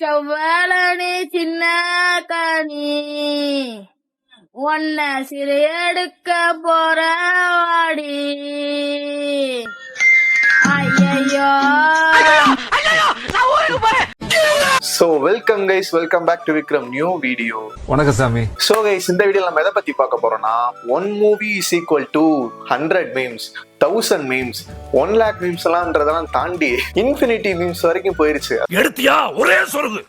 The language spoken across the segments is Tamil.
செவ்வாழனி சின்ன கனி ஒன்ன சிறு எடுக்க போற வாடி ஐயோ. So welcome guys, welcome back to Vikram new video. வணக்கம் சாமி. So guys, இந்த வீடியோல நம்ம எதை பத்தி பார்க்க போறோம்னா one movie is equal to 100 memes, 1000 memes, 1 lakh memes எல்லாம்ன்றதெல்லாம் தாண்டி infinity memes வரைக்கும் போயிருச்சு. எடுத்தியா ஒரே சொல்லுது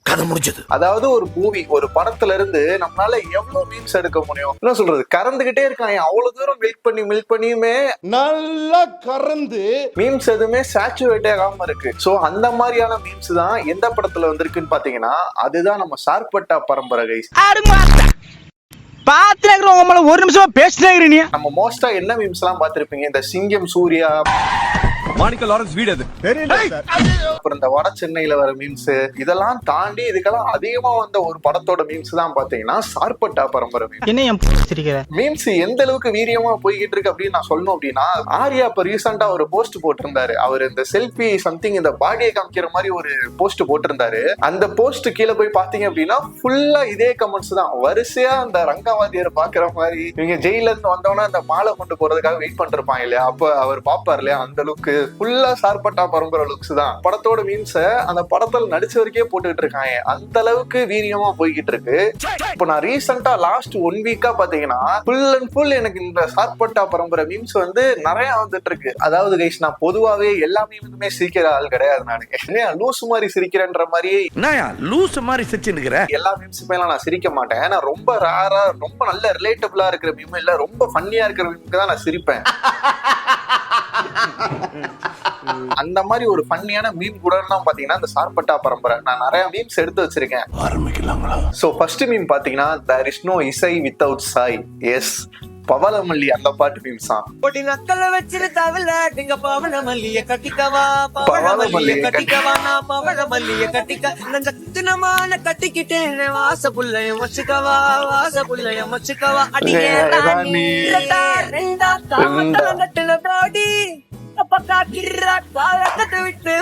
கதை முடிஞ்சது. அதாவது ஒரு மூவி, ஒரு படத்துல இருந்து நம்மளால எவ்வளவு மீம்ஸ் எடுக்க முடியும்? என்ன சொல்றது, கறந்துகிட்டே இருக்காங்க. அவ்வளவு தூரம் மில்க் பண்ணியுமே நல்லா கறந்து மீம்ஸ் எதுவுமே சேச்சுரேட்டே ஆகாம இருக்கு. சோ அந்த மாதிரியான மீம்ஸ் தான் எந்த படத்துல வந்திருக்குன்னு பாத்தீங்கன்னா அதுதான் நம்ம சார்பட்டா பரம்பரை கைஸ். ஒரு நிமிஷம் பேசினே. நம்ம மோஸ்டா என்ன மீம்ஸ் எல்லாம் பாத்திருப்பீங்க, இந்த சிங்கம் சூர்யா, மாணிக்க லாரன்ஸ் வீடு அது அப்புறம் இந்த வட சென்னையில வர மீம்ஸ், இதெல்லாம் தாண்டி இதுக்கெல்லாம் அதிகமா வந்த ஒரு படத்தோட மீம்ஸ் தான் பாத்தீங்கன்னா சார்பட்டா பரம்பரை மீம்ஸ். எந்த அளவுக்கு வீரியமா போய்கிட்டு இருக்கு அப்படின்னு நான் சொல்லணும் அப்படின்னா, ஆர்யா இப்ப ரீசெண்டா ஒரு போஸ்ட் போட்டிருந்தாரு. அவர் இந்த செல்ஃபி சம்திங் இந்த பாடியை காமிக்கிற மாதிரி ஒரு போஸ்ட் போட்டிருந்தாரு. அந்த போஸ்ட் கீழே போய் பாத்தீங்க அப்படின்னா ஃபுல்லா இதே கமெண்ட்ஸ் தான். வரிசையா அந்த ரங்கவாதியரை பாக்குற மாதிரி, இவங்க ஜெயில இருந்து வந்தோன்னா அந்த மாலை கொண்டு போறதுக்காக வெயிட் பண்ணிருப்பாங்க இல்லையா, அப்ப அவர் பாப்பாரு இல்லையா, அந்த லுக்கு ஃபுல்லா சார்பட்டா பரம்பரை லுக்ஸ் தான். படத்தோட மீம்ஸ அந்த படத்துல நடிச்ச வரைக்கே போட்டுக்கிட்டு இருக்காங்க. அந்த அளவுக்கு வீரியமா போய்கிட்டு இருக்கு. இப்போ நான் ரீசெண்டா லாஸ்ட் 1 வீக்கா பாத்தீங்கன்னா ஃபுல் அண்ட் ஃபுல் எனக்கு இந்த சார்பட்டா பரம்பரை மீம்ஸ் வந்து நிறைய வந்துட்டு இருக்கு. அதாவது கைஸ், நான் பொதுவாவே எல்லா மீம்ஸுமே சிரிக்கிற ஆள் கிடையாது. நானு லூஸ் மாதிரி சிரிக்கிறேன்ற மாதிரியே லூஸ் மாதிரி சிரிச்சுக்கிற எல்லா மீம்ஸுமே நான் சிரிக்க மாட்டேன். நான் ரொம்ப ரேரா, ரொம்ப நல்ல ரிலேட்டபிளா இருக்கிற மீம் இல்ல ரொம்ப ஃபன்னியா இருக்கிற மீமுக்கு தான் நான் சிரிப்பேன். அந்த மாதிரி ஒரு ஃபன்னியான மீம் கூட பாத்தீங்கன்னா இந்த சார்பட்டா பரம்பரை. நான் நிறைய மீம்ஸ் எடுத்து வச்சிருக்கேன். ஆரம்பிக்கலாங்களா? சோ ஃபர்ஸ்ட் மீம் பாத்தீங்கன்னா there is no இசை without சாய். எஸ், பவளமல்லி அந்த பாட்டு மீம்ஸ் தான். நக்கல வச்சிரு தவள நீங்க பவளமல்லிய கட்டிக்கவா, பவளமல்லிய கட்டிக்கவா, நான் பவளமல்லிய கட்டிக்க நஞ்சத்தினமான கட்டிக்கிட்டேன், வாச புள்ளைய மச்சுக்கவா, வாச புள்ளைய மச்சுக்கவா, அடியே ராணி ரெண்டா ரெண்டா காமத்தல நட்டல பாடி அப்பா கிர்ரா காலக்கட்டு விட்டு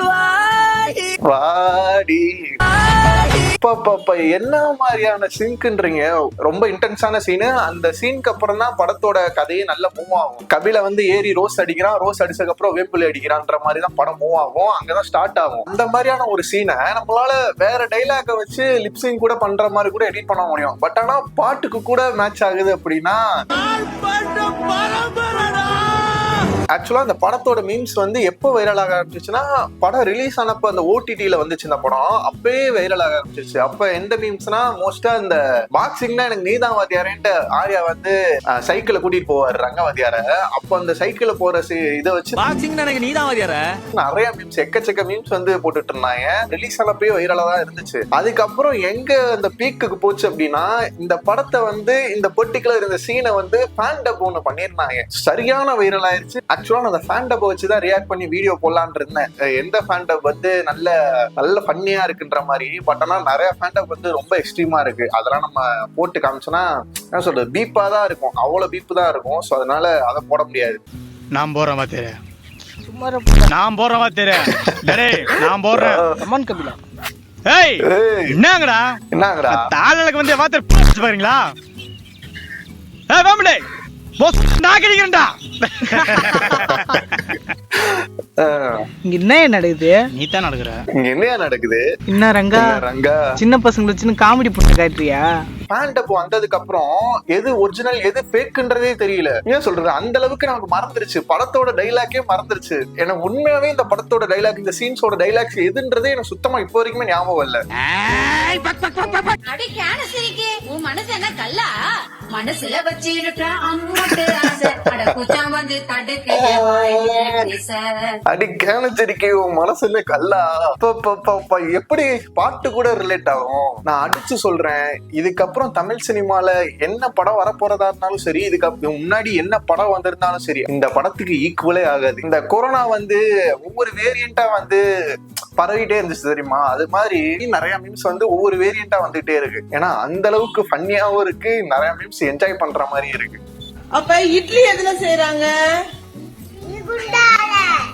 வாடி என்ன மாதிரியான சிங்க்ன்றீங்க. ரொம்ப இன்டென்ஸான சீனு. அந்த சீனுக்கு அப்புறம் தான் படத்தோட கதையே நல்ல மூவ் ஆகும். கபில வந்து ஏறி ரோஸ் அடிக்கிறான், ரோஸ் அடிச்சதுக்கு அப்புறம் வேம்புலி அடிக்கிறான்ற மாதிரி தான் படம் மூவ் ஆகும். அங்கதான் ஸ்டார்ட் ஆகும். அந்த மாதிரியான ஒரு சீனை நம்மளால வேற டைலாக வச்சு லிப்சிங் கூட பண்ற மாதிரி கூட எடிட் பண்ண முடியும். பட் ஆனா பாட்டுக்கு கூட மேட்ச் ஆகுது அப்படின்னா ஆக்சுவலா அந்த படத்தோட மீம்ஸ் வந்து எப்போ வைரல் ஆக ஆரம்பிச்சுன்னா, படம் ரிலீஸ் ஆனப்ப அந்த ஓடிடில வந்துச்சு இந்த படம், அப்பவே வைரல் ஆக ஆரம்பிச்சிச்சு. அப்ப எந்த மீம்ஸ்னா மோஸ்டா இந்த பாக்ஸிங்னா எனக்கு நீதான் வாத்தியாரேன்ட்டு ஆர்யா வந்து சைக்கிளை கூட்டிட்டு போவாரு ரங்கவாதியார. அப்ப அந்த சைக்கிள போற இதை வச்சு பாக்ஸிங் எனக்கு நீதான் வாத்தியார நிறைய மீம்ஸ், எக்கச்சக்க மீம்ஸ் வந்து போட்டுட்டு இருந்தாங்க. ரிலீஸ் ஆனப்பே வைரலா தான் இருந்துச்சு. அதுக்கப்புறம் எங்க அந்த பீக்குக்கு போச்சு அப்படின்னா, இந்த படத்தை வந்து இந்த பர்டிகுலர் இந்த சீனை வந்து ஃபேன் டப் ஒண்ணு பண்ணிருந்தாங்க. சரியான வைரல் ஆயிருச்சு. ஆக்சுவலா நான் அந்த ஃபேன் டப் வச்சுதான் ரியாக்ட் பண்ணி வீடியோ போடலான்னு இருந்தேன். எந்த ஃபேன் டப் வந்து நல்ல ஃபன்னியா இருக்குன்ற மாதிரி. பட் ஆனா நிறைய ஃபேன் டப் வந்து ரொம்ப எக்ஸ்ட்ரீமா இருக்கு. அதெல்லாம் நம்ம போட்டு காமிச்சோன்னா என்ன சொல்றது, பீப்பா தான் இருக்கும், அவ்வளவு பீப்பு தான் இருக்கும். ஸோ அதனால அதை போட முடியாது. நான் போறேன் வாத்தியார, நான் போறேன் வாத்தியார, நான் போறேன். அம்மன் கபிலா ஏய் என்னங்கடா தாளலுக்கு வந்து வாத்தியார் பாருங்களா? ஏய் வாமடே போஸ் நான் கேக்குறேன்டா. இங்க என்ன நடக்குது? நீ தான் நடக்குற. இங்க என்ன நடக்குது? என்ன ரங்கா சின்ன பசங்களை வச்சு காமெடி பண்ண காட்டுறியா? ஃபேன் டப் வந்ததுக்கு அப்புறம் எது ஒரிஜினல் எது ஃபேக்ன்றதே தெரியல. ஏன் சொல்றது, அந்த அளவுக்கு நமக்கு மறந்துருச்சு. படத்தோட டைலாக்கே மறந்துருச்சு. எனக்கு உண்மையாவே இந்த படத்தோட டைலாக், இந்த சீன்ஸோட டைலாக்ஸ் எதுன்றதே எனக்கு சுத்தமா இப்போ வரைக்குமே ஞாபகம் இல்ல. மனசுல வச்சிருக்க அடி கேனச்சரிக்கை உன் மனசுல கல்லா. எப்படி பாட்டு கூட ரிலேட் ஆகும். நான் அடிச்சு சொல்றேன், இதுக்கப்புறம் தமிழ் சினிமால என்ன படம் வரப்போறதா இருந்தாலும் சரி, இதுக்கு முன்னாடி என்ன படம் வந்திருந்தாலும் சரி, இந்த படத்துக்கு ஈக்குவலே ஆகாது. இந்த கொரோனா வந்து ஒவ்வொரு வேரியண்டா வந்து பரவிட்டே இருந்துச்சு தெரியுமா, அது மாதிரி நிறைய மீம்ஸ் வந்து ஒவ்வொரு வேரியண்டா வந்துட்டே இருக்கு. ஏன்னா அந்த அளவுக்கு ஃபன்னியாவும் இருக்கு, நிறைய மீம்ஸ் என்ஜாய் பண்ற மாதிரி இருக்கு. அப்ப இட்லி எதுல செய்றாங்க?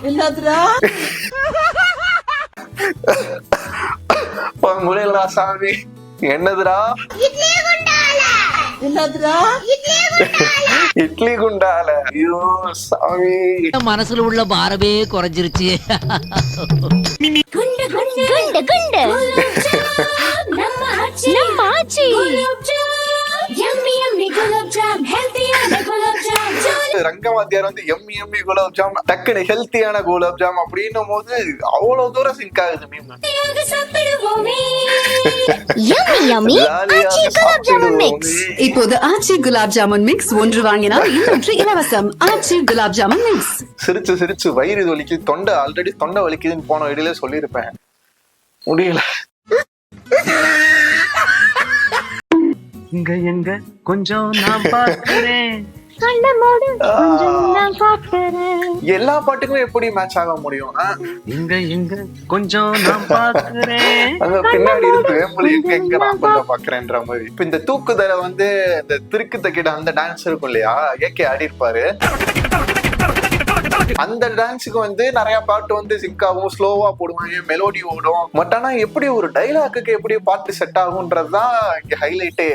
என்னதுடா? முடியலடா சாமி. என்னதுடா? என்னதுடா? இட்லி குண்டால. ஐயோ சாமி. மனசுல உள்ள பாரமே குறைஞ்சிருச்சு. குண்டு குண்டு குண்டு குண்டு நம்ம ஆச்சி yummy yummy gulab jam healthyயான gulab jam ரங்கவாத்தியார் வந்து எம்மி எம்மி குலாப் ஜாம், டக்குனு ஹெல்த்தியான குலாப் ஜாம் அப்படின்னும் போது அவ்வளவு தூரம் சிங்க் ஆகுது மீம். சாப்பிடுவோமே yummy yummy ஆச்சி gulab jamun mix. இப்போது ஆச்சி குலாப் ஜாமுன் மிக்ஸ் ஒன்று வாங்கினால் இன்னொன்று இலவசம். ஆச்சி குலாப் ஜாமுன் மிக்ஸ். சிரிச்சு சிரிச்சு வயிறு வலிக்குது, தொண்டை ஆல்ரெடி தொண்டை வலிக்குதுன்னு போன வீடியோல சொல்லியிருப்பேன், முடியல. இங்க எங்க கொஞ்சம் நான் பார்க்கிறேன். எல்லா பாட்டுக்கும் எப்படி மேட்ச் ஆக முடியும்? இங்க எங்க கொஞ்சம் நான் பார்க்கிறேன். அங்க பின்னாடி இருக்கு வேம்புலி எங்க எங்க நான் கொஞ்சம் பாக்குறேன்ற மாதிரி. இப்ப இந்த தூக்குதல வந்து இந்த திருக்கு தக்கிட்ட அந்த டான்ஸ் இருக்கும் இல்லையா, ஏகே ஆடி இருப்பாரு. அந்த டான்ஸுக்கு வந்து நிறைய பாட்டு வந்து சிங்க் ஆகும், ஸ்லோவா போடுவாங்க, மெலோடி ஓடும். பட் ஆனா எப்படி ஒரு டைலாக்குக்கு எப்படி பாட்டு செட் ஆகும்ன்றதுதான் இங்க ஹைலைட்டே.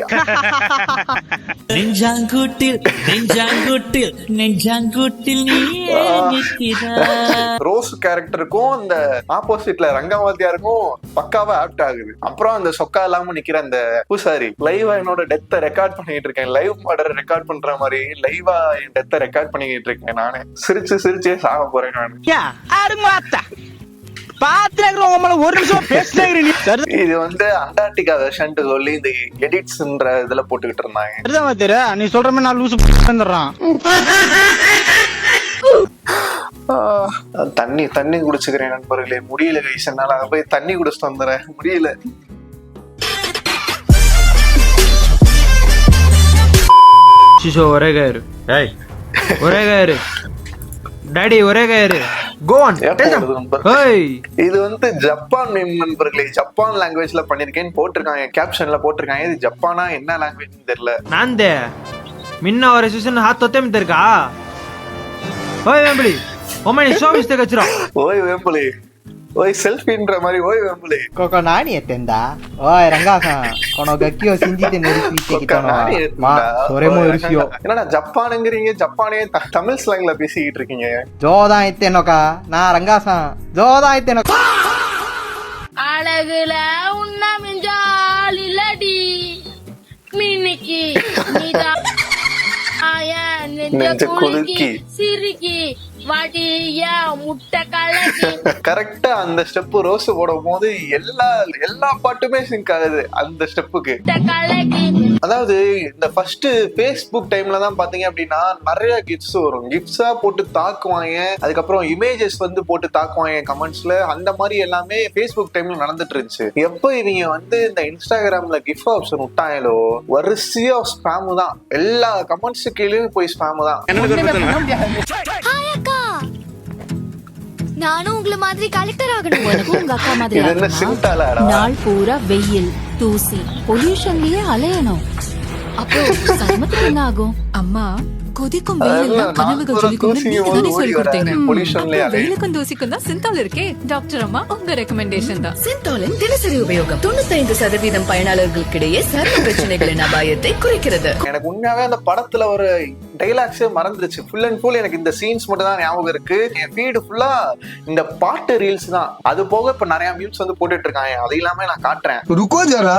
நெஞ்சாங்கூட்டில் நெஞ்சாங்கூட்டில் நெஞ்சாங்கூட்டில் நீயே நிற்கிறாய். ரோஸ் கேரக்டருக்கும் இந்த ஆப்போசிட்ல ரங்கவாத்தியாருக்கும் பக்காவா ஆப்ட் ஆகுது. அப்புறம் அந்த சொக்கா இல்லாம நிக்கிற அந்த பூசாரி, லைவா என்னோட டெத்தை ரெக்கார்ட் பண்ணிட்டு இருக்கேன், லைவ் மாடர் ரெக்கார்ட் பண்ற மாதிரி லைவா என் டெத்தை ரெக்கார்ட் பண்ணிக்கிட்டு இருக்கேன். நானு சிரிச்சு சிரிச்சே சாக போறேன் நானு. இது வந்து அண்டார்டிகா வெர்ஷன் சொல்லி இந்த எடிட்ஸ்ன்ற இதுல போட்டுக்கிட்டு இருந்தாங்க. நீ சொல்ற மாதிரி நான் லூசு வந்துடுறான். தண்ணி தண்ணி குடிச்சுக்கிறேன் நண்பர்களே, முடியல கைஸ், என்னால அங்க போய் தண்ணி குடிச்சிட்டு வந்துடுறேன், முடியல. சிசோ ஒரே கயிறு, ஒரே கயிறு டாடி, ஒரே கயிறு. இது வந்து ஜப்பான் மீம் நண்பர்களே, ஜப்பான் லாங்குவேஜ்ல பண்ணிருக்கேன்னு போட்டிருக்காங்க, கேப்ஷன்ல போட்டிருக்காங்க. இது ஜப்பானா என்ன லாங்குவேஜ் தெரியல. நான்தே மின்ன ஒரு சீசன் ஹாத் தொத்தே மித்தருக்கா. ஓய் வேம்புலி ஒம்மனி சோமிஸ்தே கச்சுரா. ஓய் வேம்புலி, ஓய் செல்ஃபின்ற மாதிரி, ஓய் Vembuli. Koko nani etenda? Oi Ranga-san, kono gakki o shinjite nerisuite kitano wa. Ma, sore mo urushiyo. என்னடா ஜப்பானுங்கறீங்க, ஜப்பானே தமிழ் ஸ்லாங்ல பேசிக்கிட்டு இருக்கீங்க. Jodan itteno ka? Na Ranga-san, jodan itteno ka? அழகுல உன்ன மிஞ்சால் இல்லடி மின்னிக்கி நீதான் நெஞ்ச குலுக்கி சிரிக்கி வாட்டியா முட்டை கலக்கி. கரெக்டா அந்த ஸ்டெப் ரோஸ் போடும் போது எல்லா பாட்டுமே சிங்க் ஆகுது அந்த ஸ்டெப்புக்கு. அதாவது இந்த ஃபர்ஸ்ட் பேஸ்புக் டைம்ல தான் பாத்தீங்க அப்படின்னா நிறைய கிஃப்ட்ஸ் வரும், கிஃப்ட்ஸா போட்டு தாக்குவாங்க, அதுக்கப்புறம் இமேஜஸ் வந்து போட்டு தாக்குவாங்க கமெண்ட்ஸ்ல. அந்த மாதிரி எல்லாமே பேஸ்புக் டைம்ல நடந்துட்டு இருந்துச்சு. எப்போ இவங்க வந்து இந்த இன்ஸ்டாகிராம்ல கிஃப்ட் ஆப்ஷன் விட்டாங்களோ வரிசையா ஸ்பேம் தான், எல்லா கமெண்ட்ஸ் கீழே போய் ஸ்பேம் தான். நானும் உங்களை மாதிரி கலெக்டர் ஆகணும். எனக்கும் உங்க அக்கா மாதிரி நாள் பூரா வெயில் தூசி பொல்யூஷன்லயே அலையணும். அப்போ சருமத்துக்கு என்ன ஆகும்? அம்மா கொதிக்கும் வெயில்ல கனவுகள் சொல்லி கொடுத்தீங்க. வெயிலுக்கும் தூசிக்கும் தான் சிந்தால் இருக்கே. டாக்டர் அம்மா உங்க ரெக்கமெண்டேஷன் தான். சிந்தாலின் தினசரி உபயோகம் 95% பயனாளர்களுக்கிடையே சரும பிரச்சனைகளின் அபாயத்தை குறைக்கிறது. எனக்கு உண்மையாவே அந்த படத்துல ஒரு டைலாக்ஸே மறந்துருச்சு. ஃபுல் அண்ட் ஃபுல் எனக்கு இந்த சீன்ஸ் மட்டும் தான் ஞாபகம் இருக்கு. என் ஃபீடு ஃபுல்லா இந்த பாட்டு ரீல்ஸ் தான். அது போக இப்ப நிறைய மீம்ஸ் வந்து போட்டுட்டு இருக்காங்க, அது இல்லாம நான் காட்டுறேன். ருக்கோ ஜரா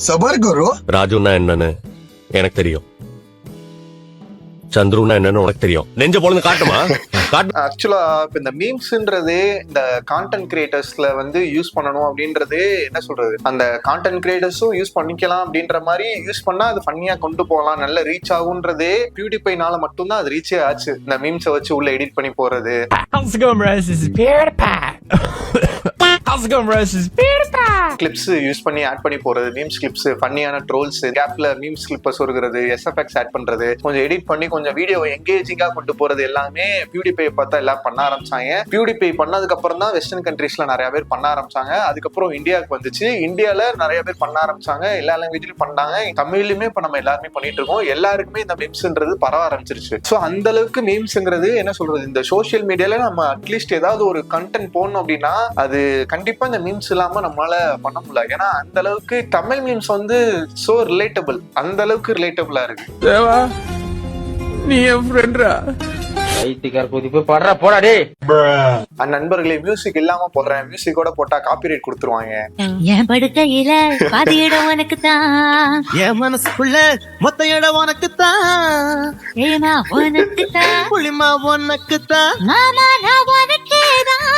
சபர் கரோ. ராஜுன்னா என்னன்னு எனக்கு தெரியும், சந்துருன்னா என்னன்னு உனக்கு தெரியும். நெஞ்ச பொழுது காட்டுமா? ஆக்சுவலா இப்ப இந்த மீம்ஸ்ன்றது இந்த கான்டென்ட் கிரியேட்டர்ஸ்ல வந்து யூஸ் பண்ணணும் அப்படின்றது என்ன சொல்றது, அந்த கான்டென்ட் கிரியேட்டர்ஸும் யூஸ் பண்ணிக்கலாம் அப்படின்ற மாதிரி யூஸ் பண்ணா அது ஃபன்னியா கொண்டு போகலாம், நல்ல ரீச் ஆகுன்றதே பியூட்டிஃபைனால மட்டும்தான் அது ரீச்சே ஆச்சு. இந்த மீம்ஸை வச்சு உள்ள எடிட் பண்ணி போறது, கிளிப்ஸ் யூஸ் பண்ணி ஆட் பண்ணி போறது, மீம்ஸ் கிளிப்ஸ், ஃபன்னியான ட்ரோல்ஸ், கேப்ல மீம்ஸ் கிளிப்பை சொருகிறது, எஸ்எஃப்எக்ஸ் ஆட் பண்றது, கொஞ்சம் எடிட் பண்ணி கொஞ்சம் வீடியோ எங்கேஜிங்கா கொண்டு போறது எல்லாமே பியூட்டிஃபை பார்த்தா எல்லாம் பண்ண ஆரம்பிச்சாங்க. பியூட்டிஃபை பண்ணதுக்கு அப்புறம் தான் வெஸ்டர்ன் கண்ட்ரீஸ்ல நிறைய பேர் பண்ண ஆரம்பிச்சாங்க. அதுக்கப்புறம் இந்தியாவுக்கு வந்துச்சு, இந்தியால நிறைய பேர் பண்ண ஆரம்பிச்சாங்க, எல்லா லாங்குவேஜ்லயும் பண்ணாங்க, தமிழ்லயுமே இப்ப நம்ம எல்லாருமே பண்ணிட்டு இருக்கோம். எல்லாருக்குமே இந்த மீம்ஸ்ன்றது பரவ ஆரம்பிச்சிருச்சு. சோ அந்த அளவுக்கு மீம்ஸ்ங்கிறது என்ன சொல்றது, இந்த சோசியல் மீடியால நம்ம அட்லீஸ்ட் ஏதாவது ஒரு கண்டென்ட் போடணும் அப்படின்னா அது கண்டிப்பா இந்த மீம்ஸ் இல்லாம நம்மளால பண்ண முடியல. ஏன்னா அந்த அளவுக்கு தமிழ் மீம்ஸ் வந்து சோ ரிலேட்டபிள், அந்த அளவுக்கு ரிலேட்டபிளா இருக்கு. தேவா நீ என் ஃப்ரெண்ட்ரா. நண்பர்களே, மியூசிக் இல்லாம போடுறேன், மியூசிக்கோட போட்டா காப்பிரைட் கொடுத்துருவாங்க. என் படுக்கையில பாதி இடம் உனக்கு தான், என் மனசுக்குள்ள மொத்த இடம் உனக்கு தான், ஏமா உனக்கு தான், புளிமா உனக்கு தான், மாமா நான் உனக்கே தான்.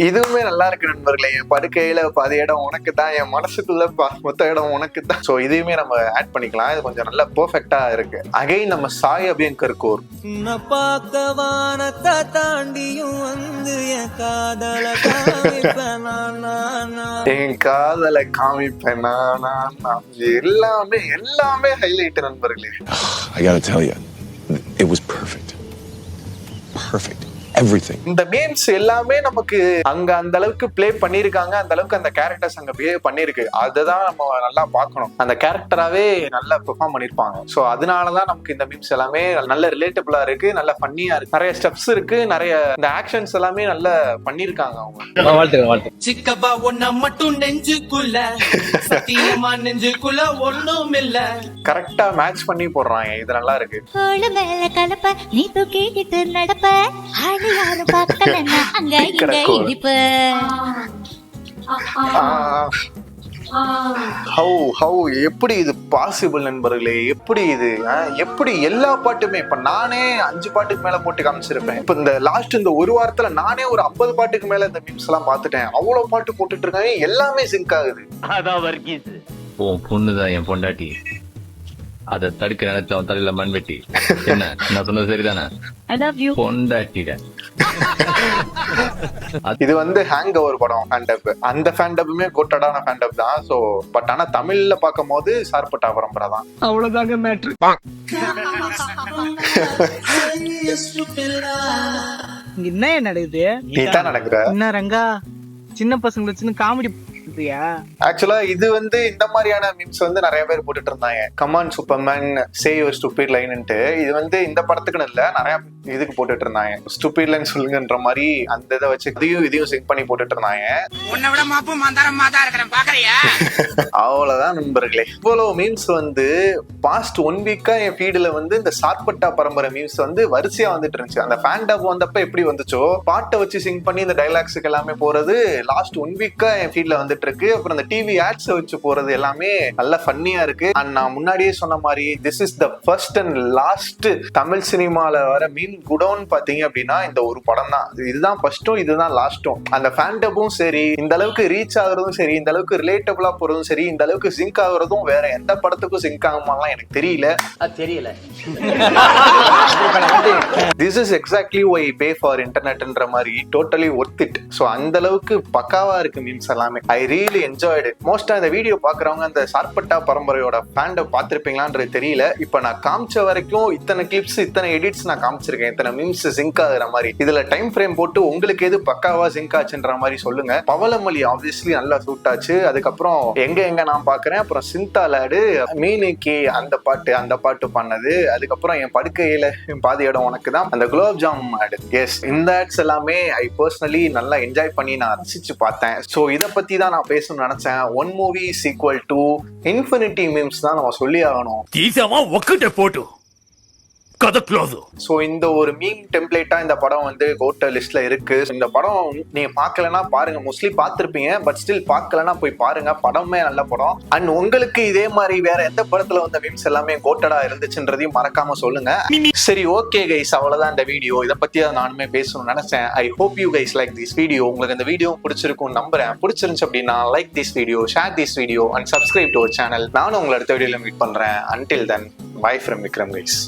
இதுவுமே நல்லா இருக்கு நண்பர்களே. என் படுக்கையில பாதி இடம் உனக்கு தான், என் மனசுக்குள்ள மொத்த இடம் உனக்கு தான். சோ இதையுமே நம்ம ஆட் பண்ணிக்கலாம். இது கொஞ்சம் நல்லா பெர்ஃபெக்ட்டா இருக்கு. அகைன் நம்ம சாய் அபியங்கர் கோர் பார்க்க வானத்தை தாண்டியும் வந்து என் காதல காமிப்பேன் என் காதலை காமிப்பேன் எல்லாமே எல்லாமே ஹைலைட் நண்பர்களே. I gotta tell you, it was perfect. Perfect. Everything. இந்த மீம்ஸ் எல்லாமே நமக்கு அங்க அந்த அளவுக்கு ப்ளே பண்ணிருக்காங்க, அந்த அளவுக்கு அந்த கேரக்டர்ஸ் அங்க பிஹேவ் பண்ணிருக்கு. அதுதான் நம்ம நல்லா பார்க்கணும். அந்த கேரக்டராவே நல்லா பெர்ஃபார்ம் பண்ணிருப்பாங்க. சோ அதனாலதான் நமக்கு இந்த மீம்ஸ் எல்லாமே நல்ல ரிலேட்டபிளா இருக்கு, நல்ல ஃபன்னியா இருக்கு, நிறைய ஸ்டெப்ஸ் இருக்கு, நிறைய இந்த ஆக்ஷன்ஸ் எல்லாமே நல்லா பண்ணிருக்காங்க அவங்க. சிக்கப்பா ஒன்ன மட்டும் நெஞ்சுக்குள்ள சத்தியமா நெஞ்சுக்குள்ள ஒண்ணும் இல்ல. கரெக்டா மேட்ச் பண்ணி போடுறாங்க. இது நல்லா இருக்கு. மேல கலப்ப நீ தூக்கிட்டு நடப்ப, யாரும் பார்க்கலன்னா அங்க இங்க இடிப்ப. ஹவு எப்படி இது பாசிபிள் நண்பர்களே? எப்படி இது எப்படி எல்லா பாட்டுமே இப்ப நானே 5 பாட்டுக்கு மேல போட்டு காமிச்சிருப்பேன். இப்ப இந்த லாஸ்ட் இந்த ஒரு வாரத்துல நானே ஒரு 50 பாட்டுக்கு மேல இந்த மீம்ஸ் எல்லாம் பாத்துட்டேன். அவ்வளவு பாட்டு போட்டுட்டு இருக்காங்க, எல்லாமே சிங்க் ஆகுது. அதான் வர்க்கீஸ் உன் பொண்ணுதான் என் பொண்டாட்டி, அதை தடுக்க நினைச்சவன் தலையில மண்வெட்டி. என்ன நான் சொன்னது சரிதானே? பொண்டாட்டிட. இது வந்து ஹேங் ஓவர் படம் ஃபேண்டப். அந்த ஃபேண்டப்புமே கோட்டடான ஃபேண்டப் தான். சோ பட் ஆனா தமிழ்ல பார்க்கும் போது சார்பட்டா பரம்பரை தான். அவ்வளவுதாங்க மேட்ரு. என்ன நடக்குது? நீதான் நடக்குற என்ன ரங்கா, சின்ன பசங்களை வச்சு காமெடி ஆக்சுவலா இது வந்து இந்த மாதிரியான மீம்ஸ் வந்து நிறைய பேர் போட்டுட்டு இருந்தாங்க. Come on superman say your stupid லைன்ட்டு. இது வந்து இந்த படத்துக்குன்னு இல்ல, நிறைய இதுக்கு போட்டுட்டு இருந்தாங்க. ஸ்டூபிட் லைன் சொல்லுங்கன்ற மாதிரி அந்த இதை வச்சு இதையும் சிங்க் பண்ணி போட்டுட்டு இருந்தாங்க. அவ்வளவுதான் நண்பர்களே. இவ்வளவு மீம்ஸ் வந்து பாஸ்ட் 1 வீக்கா என் ஃபீடுல வந்து இந்த சார்பட்டா பரம்பரை மீம்ஸ் வந்து வரிசையா வந்துட்டு இருந்துச்சு. அந்த ஃபேண்டப் வந்தப்ப எப்படி வந்துச்சோ பாட்டை வச்சு சிங்க் பண்ணி இந்த டைலாக்ஸுக்கு எல்லாமே போறது லாஸ்ட் 1 வீக்கா என் ஃபீட்ல வந்துட்டு இருக்கு. அப்புறம் இந்த டிவி ஆட்ஸ் வச்சு போறது எல்லாமே நல்ல ஃபன்னியா இருக்கு. அண்ட் நான் முன்னாடியே சொன்ன மாதிரி this is the first and last Tamil சினிமால வர மீம் குடோன் பாத்தீங்க அப்படின்னா இந்த ஒரு படம் தான். இதுதான் ஃபர்ஸ்டும், இதுதான் லாஸ்டும். அந்த ஃபேண்டப்பும் சரி, இந்த அளவுக்கு ரீச் ஆகுறதும் சரி, இந்த அளவுக்கு ரிலேட்டபிளா போறதும் சரி, இந்த அளவுக்கு சிங்க் ஆகுறதும் வேற எந்த படத்துக்கும் சிங்க் ஆகுமாலாம் எனக்கு தெரியல. This is exactly why pay for இன்டர்நெட்ன்ற மாதிரி டோட்டலி ஒர்த் இட். ஸோ அந்த அளவுக்கு பக்காவா இருக்கு மீம்ஸ் எல்லாமே. I really enjoyed it. மோஸ்டா இந்த வீடியோ பாக்குறவங்க அந்த சார்பட்டா பரம்பரையோட ஃபேண்டை பார்த்திருப்பீங்களான்றது தெரியல. இப்ப நான் காமிச்ச வரைக்கும் இத்தனை கிளிப்ஸ், இத்தனை எடிட்ஸ் நான் காமிச்சிருக்கேன், இத்தனை மீம்ஸ் சிங்க் ஆகுற மாதிரி. இதுல டைம் ஃப்ரேம் போட்டு உங்களுக்கு எது பக்காவா சிங்க் ஆச்சுன்ற மாதிரி சொல்லுங்க. பவளமல்லி ஆப்வியஸ்லி நல்லா சூட் ஆச்சு. அதுக்கப்புறம் எங்க நான் பாக்குறேன், அப்புறம் சிந்தாலாடு மீனுக்கு அந்த பாட்டு பண்ணது, அதுக்கப்புறம் என் படுக்கையில பாதி இடம் உனக்கு தான், அந்த குலோப் ஜாம் ஆடு. எஸ், இந்த ஆட்ஸ் எல்லாமே ஐ பர்சனலி நல்லா என்ஜாய் பண்ணி நான் ரசிச்சு பார்த்தேன். ஸோ இதை பத்தி தான் நான் பேசணும்னு நினைச்சேன். One movie is equal to infinity memes தான் நம்ம சொல்லி ஆகணும். போட்டு கதை க்ளோஸ். சோ இந்த ஒரு மீம் டெம்ப்ளேட்டா இந்த படம் வந்து கோட்ட லிஸ்ட்ல இருக்கு. இந்த படம் நீங்க பார்க்கலன்னா பாருங்க, மோஸ்ட்லி பார்த்திருப்பீங்க, பட் ஸ்டில் பார்க்கலன்னா போய் பாருங்க. படமே நல்ல படம். அண்ட் உங்களுக்கு இதே மாதிரி வேற எந்த படத்துல வந்த மீம்ஸ் எல்லாமே கோட்டடா இருந்துச்சுன்றதையும் மறக்காம சொல்லுங்க. சரி, ஓகே கைஸ், அவ்வளவுதான் இந்த வீடியோ. இதை பத்தி தான் நானுமே பேசணும்னு நினைச்சேன். I hope you guys like this video. உங்களுக்கு இந்த வீடியோ பிடிச்சிருக்கும் நம்புறேன். பிடிச்சிருந்துச்சு அப்படின்னா like this video, share this video and subscribe to our channel. நானும் உங்களை அடுத்த வீடியோல மீட் பண்றேன். Until then, bye from Vikram guys.